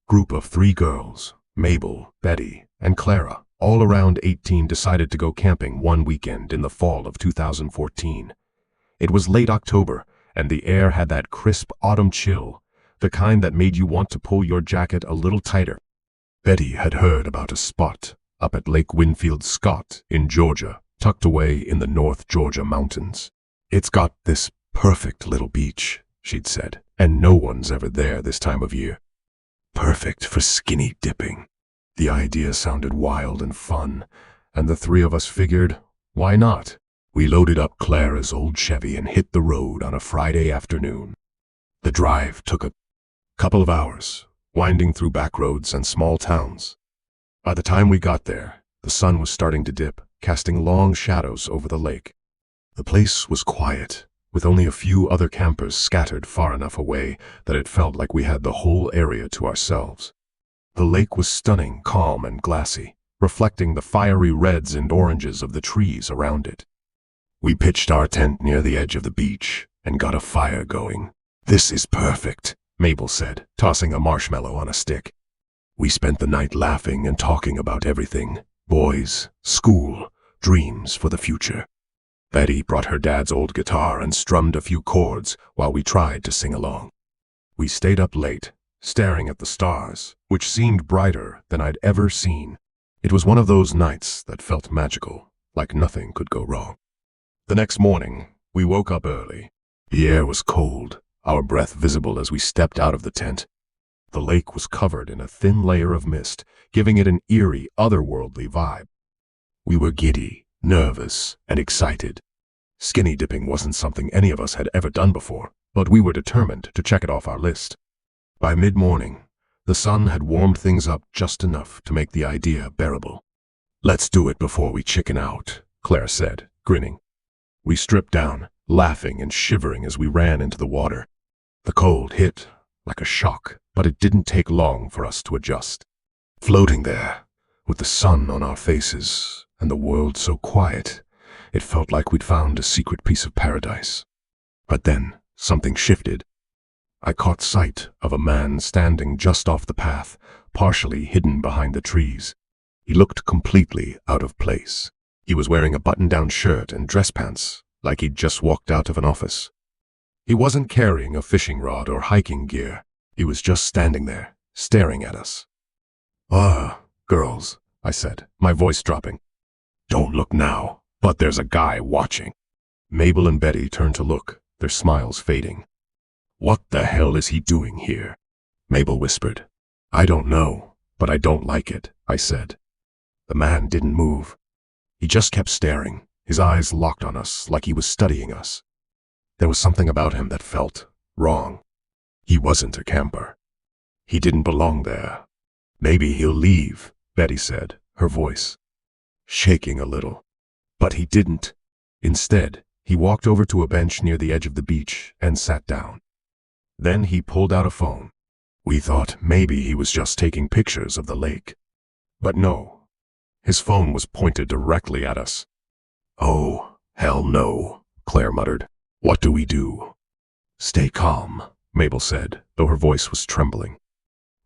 Group of 3 girls, Mabel, Betty, and Clara, all around 18, decided to go camping one weekend in the fall of 2014. It was late October, and the air had that crisp autumn chill, the kind that made you want to pull your jacket a little tighter. Betty had heard about a spot up at Lake Winfield, Scott, in Georgia, tucked away in the North Georgia mountains. "It's got this perfect little beach," she'd said, "and no one's ever there this time of year. Perfect for skinny dipping." The idea sounded wild and fun, and the 3 of us figured, why not? We loaded up Clara's old Chevy and hit the road on a Friday afternoon. The drive took a couple of hours, winding through back roads and small towns. By the time we got there, the sun was starting to dip, casting long shadows over the lake. The place was quiet, with only a few other campers scattered far enough away that it felt like we had the whole area to ourselves. The lake was stunning, calm, and glassy, reflecting the fiery reds and oranges of the trees around it. We pitched our tent near the edge of the beach and got a fire going. "This is perfect," Mabel said, tossing a marshmallow on a stick. We spent the night laughing and talking about everything: boys, school, dreams for the future. Betty brought her dad's old guitar and strummed a few chords while we tried to sing along. We stayed up late, staring at the stars, which seemed brighter than I'd ever seen. It was one of those nights that felt magical, like nothing could go wrong. The next morning, we woke up early. The air was cold, our breath visible as we stepped out of the tent. The lake was covered in a thin layer of mist, giving it an eerie, otherworldly vibe. We were giddy, nervous, and excited. Skinny dipping wasn't something any of us had ever done before, but we were determined to check it off our list. By mid-morning, the sun had warmed things up just enough to make the idea bearable. "Let's do it before we chicken out," Claire said, grinning. We stripped down, laughing and shivering as we ran into the water. The cold hit like a shock, but it didn't take long for us to adjust. Floating there, with the sun on our faces and the world so quiet, it felt like we'd found a secret piece of paradise. But then something shifted. I caught sight of a man standing just off the path, partially hidden behind the trees. He looked completely out of place. He was wearing a button-down shirt and dress pants, like he'd just walked out of an office. He wasn't carrying a fishing rod or hiking gear. He was just standing there, staring at us. Girls," I said, my voice dropping. "Don't look now, but there's a guy watching." Mabel and Betty turned to look, their smiles fading. "What the hell is he doing here?" Mabel whispered. "I don't know, but I don't like it," I said. The man didn't move. He just kept staring, his eyes locked on us like he was studying us. There was something about him that felt wrong. He wasn't a camper. He didn't belong there. "Maybe he'll leave," Betty said, her voice shaking a little. But he didn't. Instead, he walked over to a bench near the edge of the beach and sat down. Then he pulled out a phone. We thought maybe he was just taking pictures of the lake. But no. His phone was pointed directly at us. "Oh, hell no," Claire muttered. "What do we do?" "Stay calm," Mabel said, though her voice was trembling.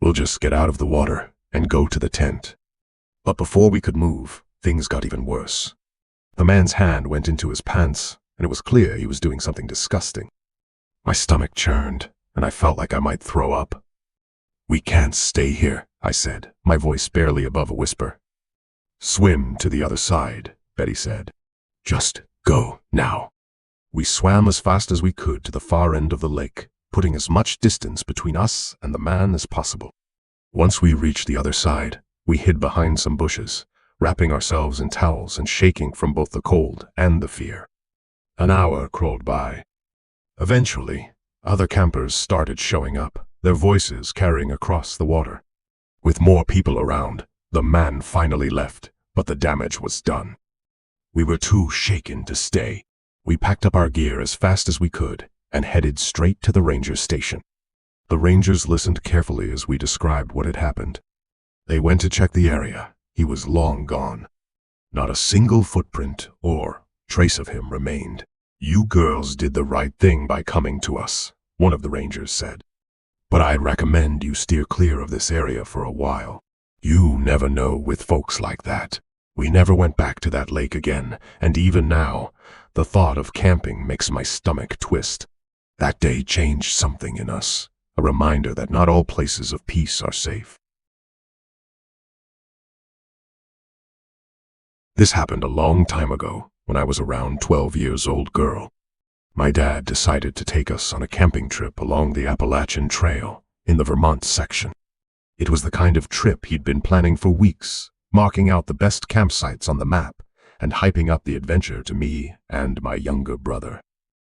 "We'll just get out of the water and go to the tent." But before we could move, things got even worse. The man's hand went into his pants, and it was clear he was doing something disgusting. My stomach churned, and I felt like I might throw up. "We can't stay here," I said, my voice barely above a whisper. "Swim to the other side," Betty said. "Just go now." We swam as fast as we could to the far end of the lake, putting as much distance between us and the man as possible. Once we reached the other side, we hid behind some bushes, wrapping ourselves in towels and shaking from both the cold and the fear. An hour crawled by. Eventually, other campers started showing up, their voices carrying across the water. With more people around, the man finally left, but the damage was done. We were too shaken to stay. We packed up our gear as fast as we could and headed straight to the ranger station. The rangers listened carefully as we described what had happened. They went to check the area. He was long gone. Not a single footprint or trace of him remained. "You girls did the right thing by coming to us," one of the rangers said. but I'd recommend you steer clear of this area for a while. You never know with folks like that. We never went back to that lake again, and even now, the thought of camping makes my stomach twist. That day changed something in us, a reminder that not all places of peace are safe. This happened a long time ago, when I was around 12 years old girl. My dad decided to take us on a camping trip along the Appalachian Trail in the Vermont section. It was the kind of trip he'd been planning for weeks, marking out the best campsites on the map and hyping up the adventure to me and my younger brother.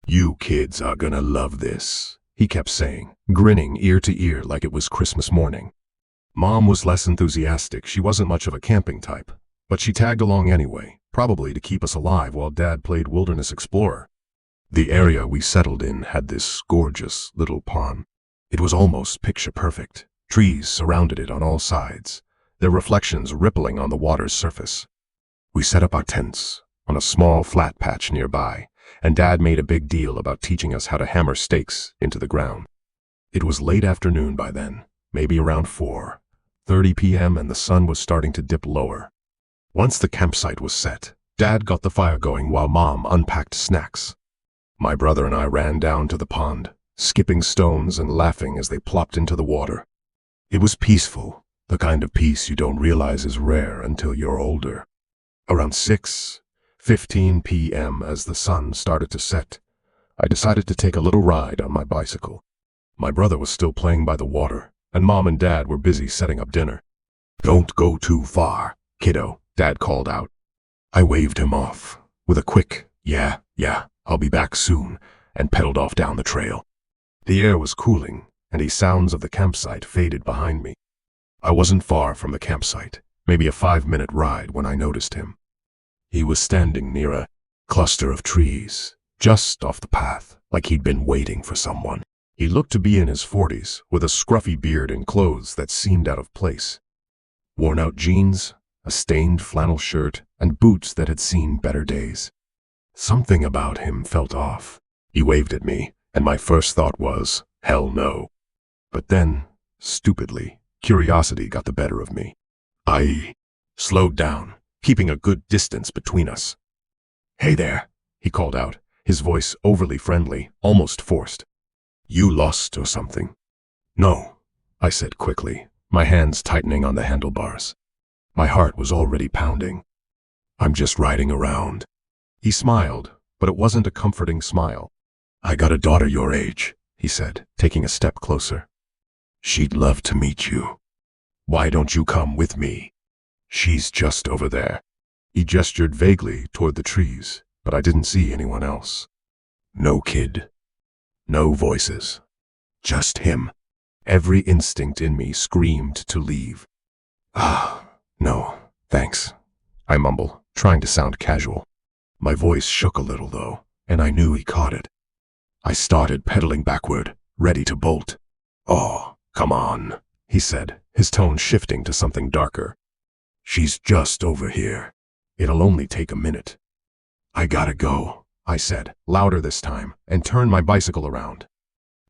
"You kids are gonna love this," he kept saying, grinning ear to ear like it was Christmas morning. Mom was less enthusiastic. She wasn't much of a camping type, but she tagged along anyway, probably to keep us alive while Dad played Wilderness Explorer. The area we settled in had this gorgeous little pond. It was almost picture perfect. Trees surrounded it on all sides, their reflections rippling on the water's surface. We set up our tents on a small flat patch nearby, and Dad made a big deal about teaching us how to hammer stakes into the ground. It was late afternoon by then, maybe around 4:30 p.m., and the sun was starting to dip lower. Once the campsite was set, Dad got the fire going while Mom unpacked snacks. My brother and I ran down to the pond, skipping stones and laughing as they plopped into the water. It was peaceful, the kind of peace you don't realize is rare until you're older. Around 6:15 p.m., as the sun started to set, I decided to take a little ride on my bicycle. My brother was still playing by the water, and Mom and Dad were busy setting up dinner. "Don't go too far, kiddo," Dad called out. I waved him off with a quick, yeah, I'll be back soon, and pedaled off down the trail. The air was cooling, and the sounds of the campsite faded behind me. I wasn't far from the campsite, maybe a 5-minute ride, when I noticed him. He was standing near a cluster of trees, just off the path, like he'd been waiting for someone. He looked to be in his 40s, with a scruffy beard and clothes that seemed out of place. Worn-out jeans, a stained flannel shirt, and boots that had seen better days. Something about him felt off. He waved at me, and my first thought was, hell no. But then, stupidly, curiosity got the better of me. I slowed down, keeping a good distance between us. "Hey there," he called out, his voice overly friendly, almost forced. "You lost or something?" "No," I said quickly, my hands tightening on the handlebars. My heart was already pounding. "I'm just riding around." He smiled, but it wasn't a comforting smile. "I got a daughter your age," he said, taking a step closer. "She'd love to meet you. Why don't you come with me? She's just over there." He gestured vaguely toward the trees, but I didn't see anyone else. No kid. No voices. Just him. Every instinct in me screamed to leave. No, thanks," I mumbled, trying to sound casual. My voice shook a little, though, and I knew he caught it. I started pedaling backward, ready to bolt. "Oh, come on," he said, his tone shifting to something darker. "She's just over here. It'll only take a minute." "I gotta go," I said, louder this time, and turned my bicycle around.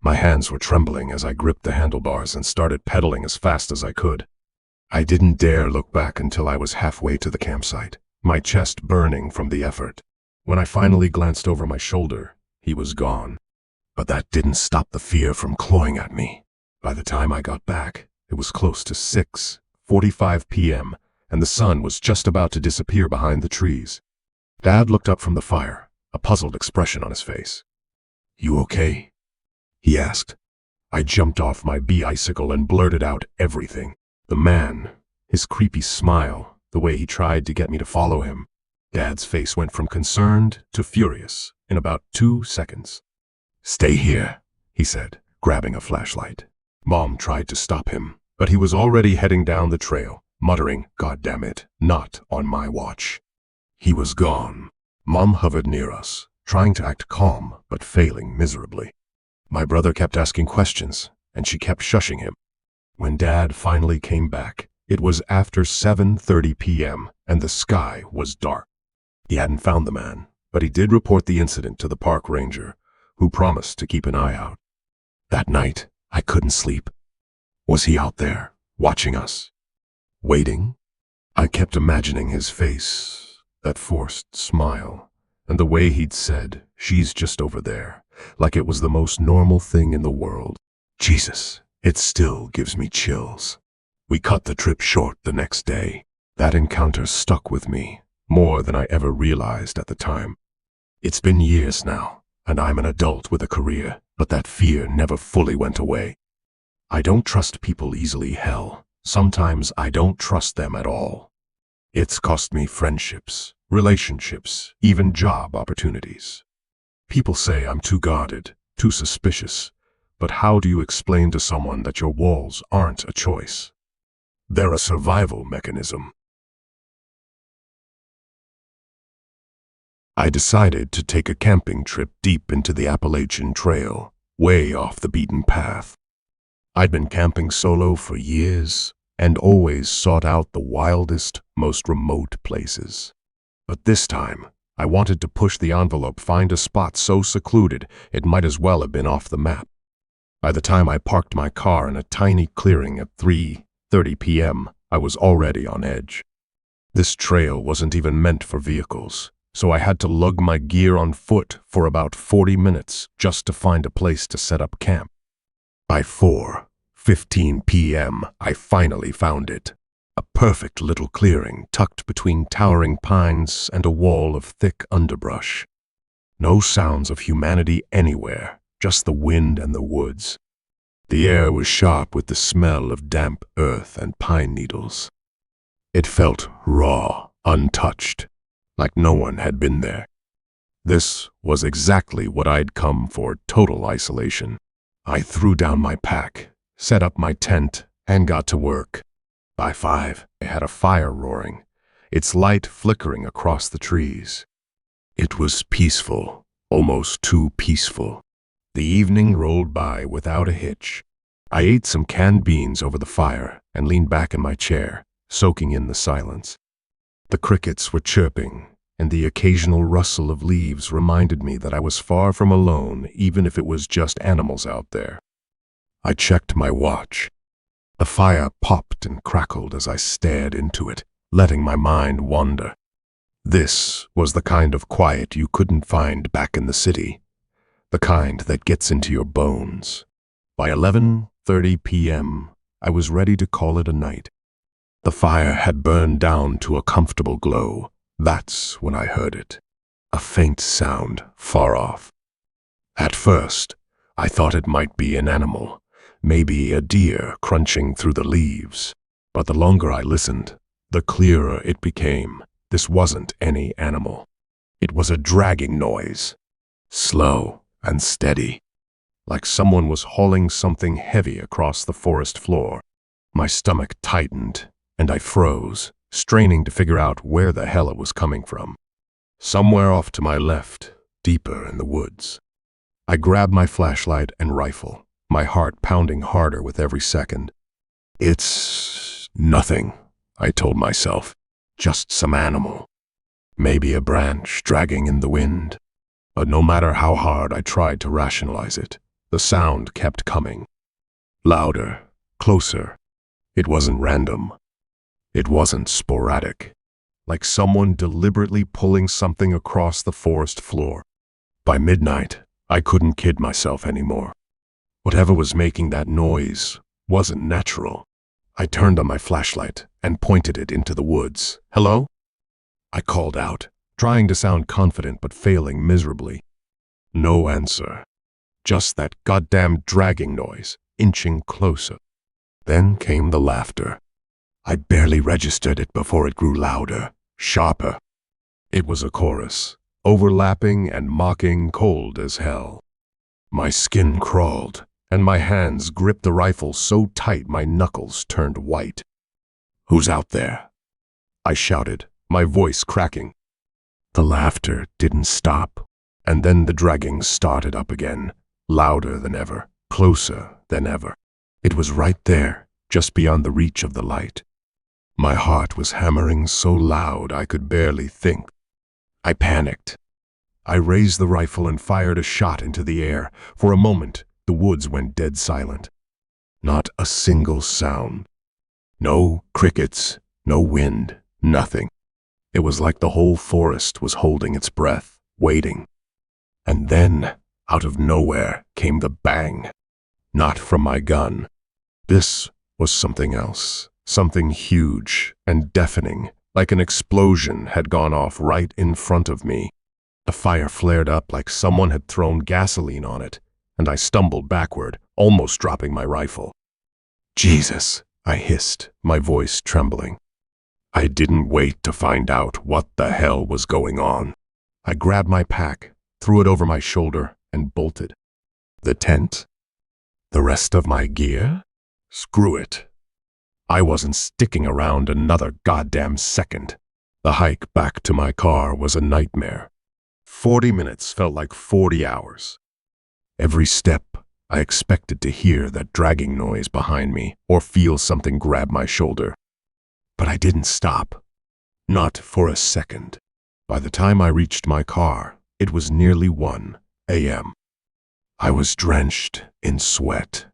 My hands were trembling as I gripped the handlebars and started pedaling as fast as I could. I didn't dare look back until I was halfway to the campsite, my chest burning from the effort. When I finally glanced over my shoulder, he was gone. But that didn't stop the fear from clawing at me. By the time I got back, it was close to 6:45 p.m., and the sun was just about to disappear behind the trees. Dad looked up from the fire, a puzzled expression on his face. "You okay?" he asked. I jumped off my bicycle and blurted out everything. The man, his creepy smile, the way he tried to get me to follow him. Dad's face went from concerned to furious in about 2 seconds. "Stay here," he said, grabbing a flashlight. Mom tried to stop him, but he was already heading down the trail, muttering, "God damn it, not on my watch." He was gone. Mom hovered near us, trying to act calm, but failing miserably. My brother kept asking questions, and she kept shushing him. When Dad finally came back, it was after 7:30 p.m., and the sky was dark. He hadn't found the man, but he did report the incident to the park ranger, who promised to keep an eye out. That night, I couldn't sleep. Was he out there, watching us? Waiting? I kept imagining his face, that forced smile, and the way he'd said, "She's just over there," like it was the most normal thing in the world. Jesus, it still gives me chills. We cut the trip short the next day. That encounter stuck with me, more than I ever realized at the time. It's been years now, and I'm an adult with a career, but that fear never fully went away. I don't trust people easily, hell. Sometimes I don't trust them at all. It's cost me friendships, relationships, even job opportunities. People say I'm too guarded, too suspicious, but how do you explain to someone that your walls aren't a choice? They're a survival mechanism. I decided to take a camping trip deep into the Appalachian Trail, way off the beaten path. I'd been camping solo for years, and always sought out the wildest, most remote places. But this time, I wanted to push the envelope, find a spot so secluded it might as well have been off the map. By the time I parked my car in a tiny clearing at 3:30 p.m., I was already on edge. This trail wasn't even meant for vehicles, so I had to lug my gear on foot for about 40 minutes just to find a place to set up camp. By 4:15 p.m., I finally found it. A perfect little clearing tucked between towering pines and a wall of thick underbrush. No sounds of humanity anywhere, just the wind and the woods. The air was sharp with the smell of damp earth and pine needles. It felt raw, untouched, like no one had been there. This was exactly what I'd come for, total isolation. I threw down my pack, set up my tent, and got to work. By 5, I had a fire roaring, its light flickering across the trees. It was peaceful, almost too peaceful. The evening rolled by without a hitch. I ate some canned beans over the fire and leaned back in my chair, soaking in the silence. The crickets were chirping, and the occasional rustle of leaves reminded me that I was far from alone, even if it was just animals out there. I checked my watch. The fire popped and crackled as I stared into it, letting my mind wander. This was the kind of quiet you couldn't find back in the city, the kind that gets into your bones. By 11:30 p.m., I was ready to call it a night. The fire had burned down to a comfortable glow. That's when I heard it, a faint sound far off. At first, I thought it might be an animal, maybe a deer crunching through the leaves. But the longer I listened, the clearer it became. This wasn't any animal. It was a dragging noise, slow and steady, like someone was hauling something heavy across the forest floor. My stomach tightened, and I froze, straining to figure out where the hell it was coming from. Somewhere off to my left, deeper in the woods. I grabbed my flashlight and rifle, my heart pounding harder with every second. It's nothing, I told myself. Just some animal. Maybe a branch dragging in the wind. But no matter how hard I tried to rationalize it, the sound kept coming. Louder, closer. It wasn't random. It wasn't sporadic. Like someone deliberately pulling something across the forest floor. By midnight, I couldn't kid myself anymore. Whatever was making that noise wasn't natural. I turned on my flashlight and pointed it into the woods. "Hello?" I called out, trying to sound confident but failing miserably. No answer. Just that goddamn dragging noise, inching closer. Then came the laughter. I barely registered it before it grew louder, sharper. It was a chorus, overlapping and mocking, cold as hell. My skin crawled, and my hands gripped the rifle so tight my knuckles turned white. "Who's out there?" I shouted, my voice cracking. The laughter didn't stop, and then the dragging started up again, louder than ever, closer than ever. It was right there, just beyond the reach of the light. My heart was hammering so loud I could barely think. I panicked. I raised the rifle and fired a shot into the air. For a moment, the woods went dead silent. Not a single sound. No crickets, no wind, nothing. It was like the whole forest was holding its breath, waiting. And then, out of nowhere, came the bang. Not from my gun. This was something else, something huge and deafening, like an explosion had gone off right in front of me. The fire flared up like someone had thrown gasoline on it, and I stumbled backward, almost dropping my rifle. "Jesus," I hissed, my voice trembling. I didn't wait to find out what the hell was going on. I grabbed my pack, threw it over my shoulder, and bolted. The tent? The rest of my gear? Screw it. I wasn't sticking around another goddamn second. The hike back to my car was a nightmare. 40 minutes felt like 40 hours. Every step, I expected to hear that dragging noise behind me or feel something grab my shoulder. But I didn't stop. Not for a second. By the time I reached my car, it was nearly 1 a.m. I was drenched in sweat,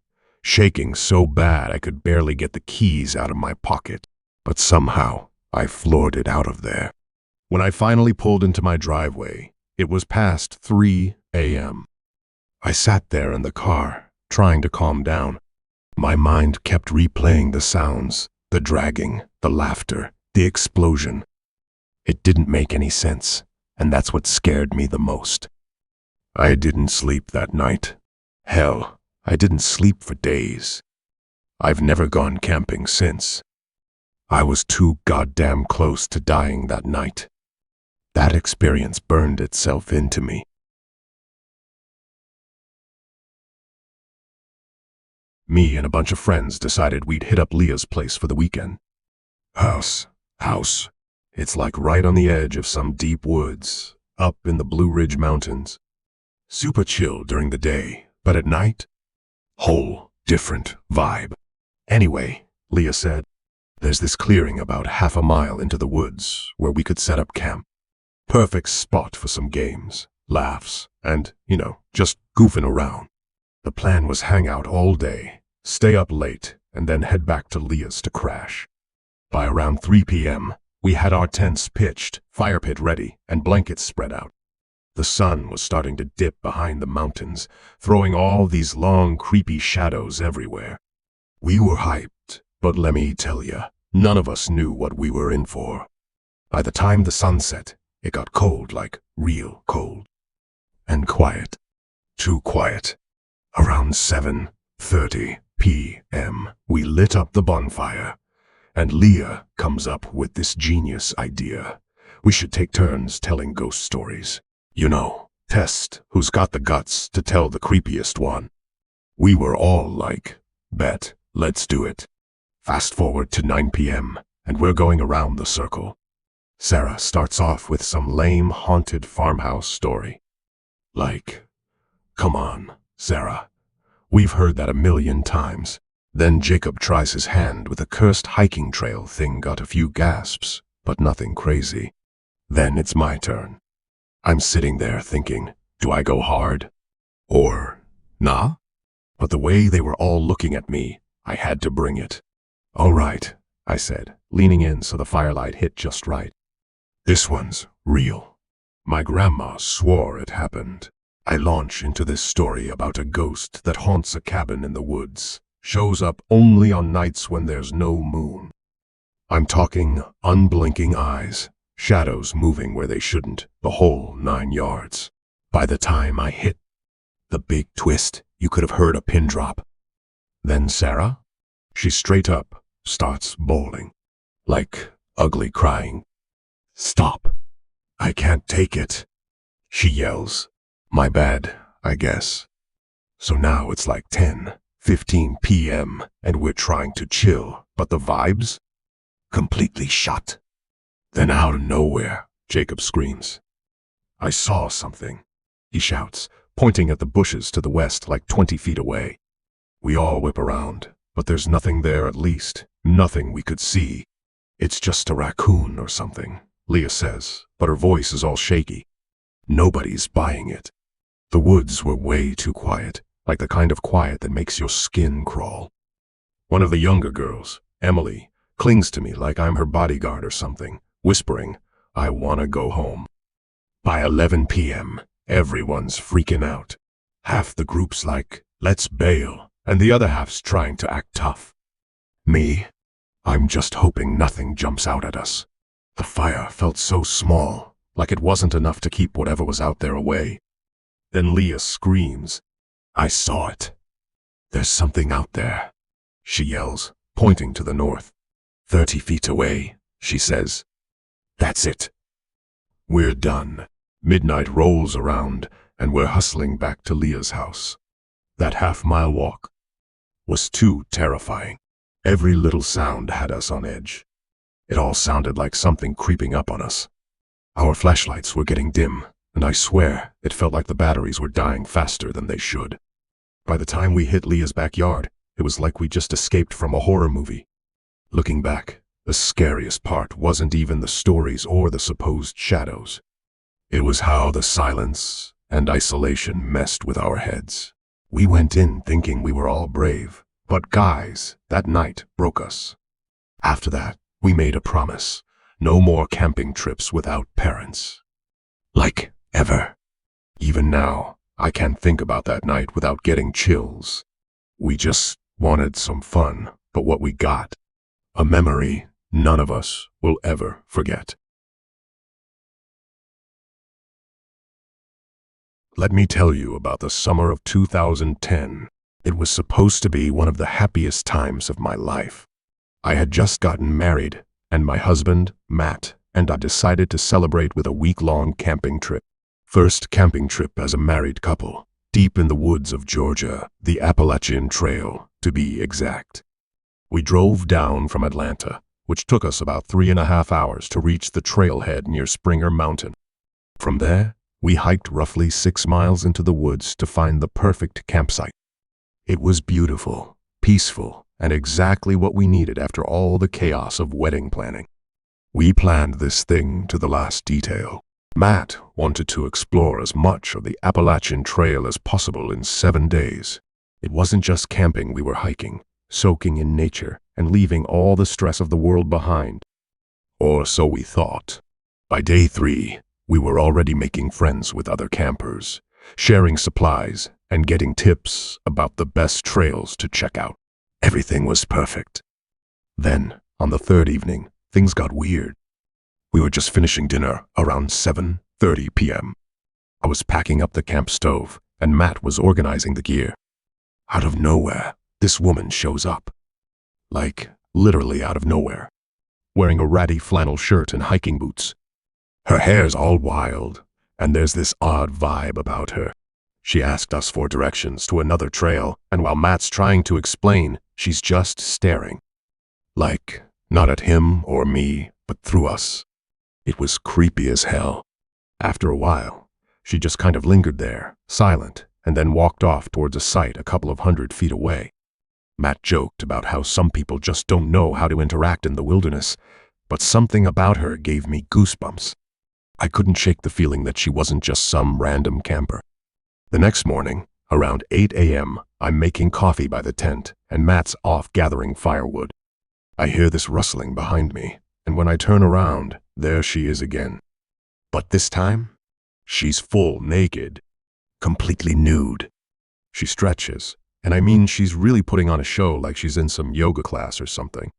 shaking so bad I could barely get the keys out of my pocket. But somehow, I floored it out of there. When I finally pulled into my driveway, it was past 3 a.m. I sat there in the car, trying to calm down. My mind kept replaying the sounds, the dragging, the laughter, the explosion. It didn't make any sense, and that's what scared me the most. I didn't sleep that night. Hell, I didn't sleep for days. I've never gone camping since. I was too goddamn close to dying that night. That experience burned itself into me. Me and a bunch of friends decided we'd hit up Leah's place for the weekend. House. It's like right on the edge of some deep woods, up in the Blue Ridge Mountains. Super chill during the day, but at night, whole different vibe. Anyway, Leah said, there's this clearing about half a mile into the woods where we could set up camp. Perfect spot for some games, laughs, and, just goofing around. The plan was hang out all day, stay up late, and then head back to Leah's to crash. By around 3 p.m., we had our tents pitched, fire pit ready, and blankets spread out. The sun was starting to dip behind the mountains, throwing all these long, creepy shadows everywhere. We were hyped, but let me tell ya, none of us knew what we were in for. By the time the sun set, it got cold, like real cold. And quiet. Too quiet. Around 7:30 p.m., we lit up the bonfire, and Leah comes up with this genius idea. We should take turns telling ghost stories. Test who's got the guts to tell the creepiest one. We were all like, bet, let's do it. Fast forward to 9 p.m., and we're going around the circle. Sarah starts off with some lame haunted farmhouse story. Like, come on, Sarah. We've heard that a million times. Then Jacob tries his hand with a cursed hiking trail thing, got a few gasps, but nothing crazy. Then it's my turn. I'm sitting there thinking, do I go hard? Or, nah? But the way they were all looking at me, I had to bring it. All right, I said, leaning in so the firelight hit just right. This one's real. My grandma swore it happened. I launch into this story about a ghost that haunts a cabin in the woods, shows up only on nights when there's no moon. I'm talking unblinking eyes, shadows moving where they shouldn't, the whole 9 yards. By the time I hit the big twist, you could have heard a pin drop. Then Sarah, she straight up starts bawling, like ugly crying. Stop. I can't take it, she yells. My bad, I guess. So now it's like 10:15 p.m. and we're trying to chill, but the vibes? Completely shot. Then out of nowhere, Jacob screams. I saw something, he shouts, pointing at the bushes to the west like 20 feet away. We all whip around, but there's nothing there, at least, nothing we could see. It's just a raccoon or something, Leah says, but her voice is all shaky. Nobody's buying it. The woods were way too quiet, like the kind of quiet that makes your skin crawl. One of the younger girls, Emily, clings to me like I'm her bodyguard or something, whispering, "I wanna go home." By 11 p.m., everyone's freaking out. Half the group's like, "Let's bail," and the other half's trying to act tough. Me, I'm just hoping nothing jumps out at us. The fire felt so small, like it wasn't enough to keep whatever was out there away. Then Leah screams, "I saw it. There's something out there," she yells, pointing to the north. 30 feet away, she says. That's it. We're done. Midnight rolls around, and we're hustling back to Leah's house. That half-mile walk was too terrifying. Every little sound had us on edge. It all sounded like something creeping up on us. Our flashlights were getting dim, and I swear it felt like the batteries were dying faster than they should. By the time we hit Leah's backyard, it was like we just escaped from a horror movie. Looking back, the scariest part wasn't even the stories or the supposed shadows. It was how the silence and isolation messed with our heads. We went in thinking we were all brave, but guys, that night broke us. After that, we made a promise. No more camping trips without parents. Like, ever. Even now, I can't think about that night without getting chills. We just wanted some fun, but what we got, a memory none of us will ever forget. Let me tell you about the summer of 2010. It was supposed to be one of the happiest times of my life. I had just gotten married, and my husband, Matt, and I decided to celebrate with a week-long camping trip. First camping trip as a married couple, deep in the woods of Georgia, the Appalachian Trail, to be exact. We drove down from Atlanta, which took us about 3.5 hours to reach the trailhead near Springer Mountain. From there, we hiked roughly 6 miles into the woods to find the perfect campsite. It was beautiful, peaceful, and exactly what we needed after all the chaos of wedding planning. We planned this thing to the last detail. Matt wanted to explore as much of the Appalachian Trail as possible in 7 days. It wasn't just camping we were hiking, soaking in nature, and leaving all the stress of the world behind. Or so we thought. By day 3, we were already making friends with other campers, sharing supplies, and getting tips about the best trails to check out. Everything was perfect. Then, on the 3rd evening, things got weird. We were just finishing dinner around 7:30 p.m. I was packing up the camp stove, and Matt was organizing the gear. Out of nowhere, this woman shows up. Like, literally out of nowhere. Wearing a ratty flannel shirt and hiking boots. Her hair's all wild, and there's this odd vibe about her. She asked us for directions to another trail, and while Matt's trying to explain, she's just staring. Like, not at him or me, but through us. It was creepy as hell. After a while, she just kind of lingered there, silent, and then walked off towards a site a couple of 100 feet away. Matt joked about how some people just don't know how to interact in the wilderness, but something about her gave me goosebumps. I couldn't shake the feeling that she wasn't just some random camper. The next morning, around 8 a.m., I'm making coffee by the tent, and Matt's off gathering firewood. I hear this rustling behind me, and when I turn around, there she is again. But this time, she's full naked, completely nude. She stretches, and I mean she's really putting on a show like she's in some yoga class or something.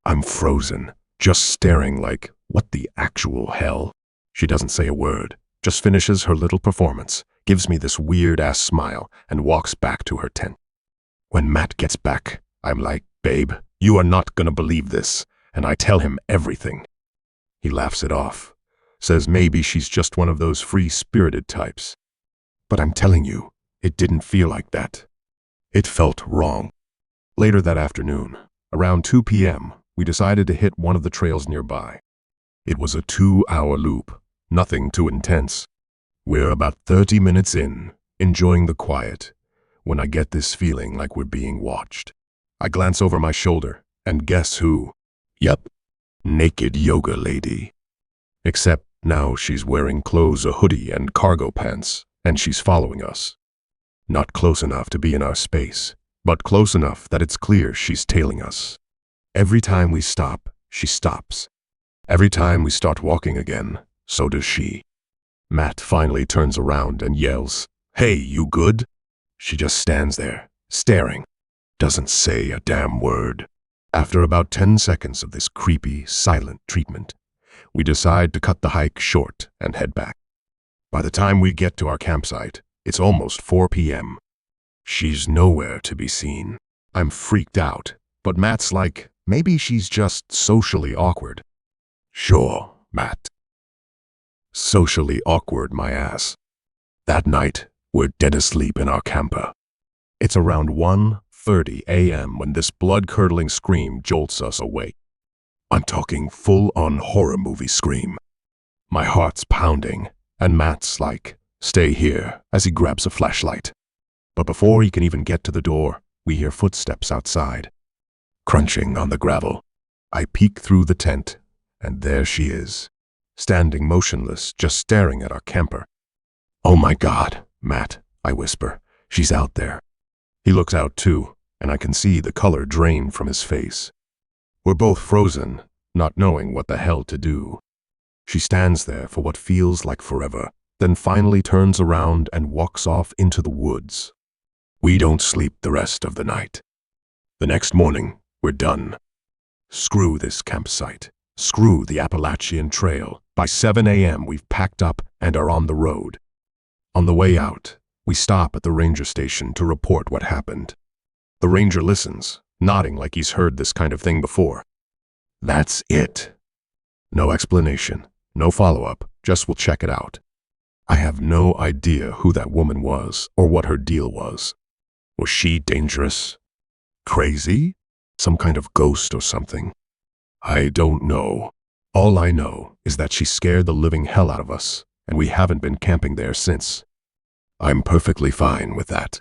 I'm frozen, just staring like, what the actual hell? She doesn't say a word, just finishes her little performance, gives me this weird-ass smile, and walks back to her tent. When Matt gets back, I'm like, "Babe, you are not gonna believe this," and I tell him everything. He laughs it off, says maybe she's just one of those free-spirited types. But I'm telling you, it didn't feel like that. It felt wrong. Later that afternoon, around 2 p.m., we decided to hit one of the trails nearby. It was a 2-hour loop, nothing too intense. We're about 30 minutes in, enjoying the quiet, when I get this feeling like we're being watched. I glance over my shoulder, and guess who? Yup, naked yoga lady. Except now she's wearing clothes, a hoodie, and cargo pants, and she's following us. Not close enough to be in our space, but close enough that it's clear she's tailing us. Every time we stop, she stops. Every time we start walking again, so does she. Matt finally turns around and yells, "Hey, you good?" She just stands there, staring, doesn't say a damn word. After about 10 seconds of this creepy, silent treatment, we decide to cut the hike short and head back. By the time we get to our campsite, it's almost 4 p.m. She's nowhere to be seen. I'm freaked out, but Matt's like, maybe she's just socially awkward. Sure, Matt. Socially awkward, my ass. That night, we're dead asleep in our camper. It's around 1:30 a.m. when this blood-curdling scream jolts us awake. I'm talking full-on horror movie scream. My heart's pounding, and Matt's like, "Stay here," as he grabs a flashlight. But before he can even get to the door, we hear footsteps outside, crunching on the gravel. I peek through the tent, and there she is, standing motionless, just staring at our camper. "Oh my God, Matt," I whisper. "She's out there." He looks out too, and I can see the color drain from his face. We're both frozen, not knowing what the hell to do. She stands there for what feels like forever, then finally turns around and walks off into the woods. We don't sleep the rest of the night. The next morning, we're done. Screw this campsite. Screw the Appalachian Trail. By 7 a.m., we've packed up and are on the road. On the way out, we stop at the ranger station to report what happened. The ranger listens, nodding like he's heard this kind of thing before. That's it. No explanation, no follow-up, just we'll check it out. I have no idea who that woman was or what her deal was. Was she dangerous? Crazy? Some kind of ghost or something? I don't know. All I know is that she scared the living hell out of us, and we haven't been camping there since. I'm perfectly fine with that.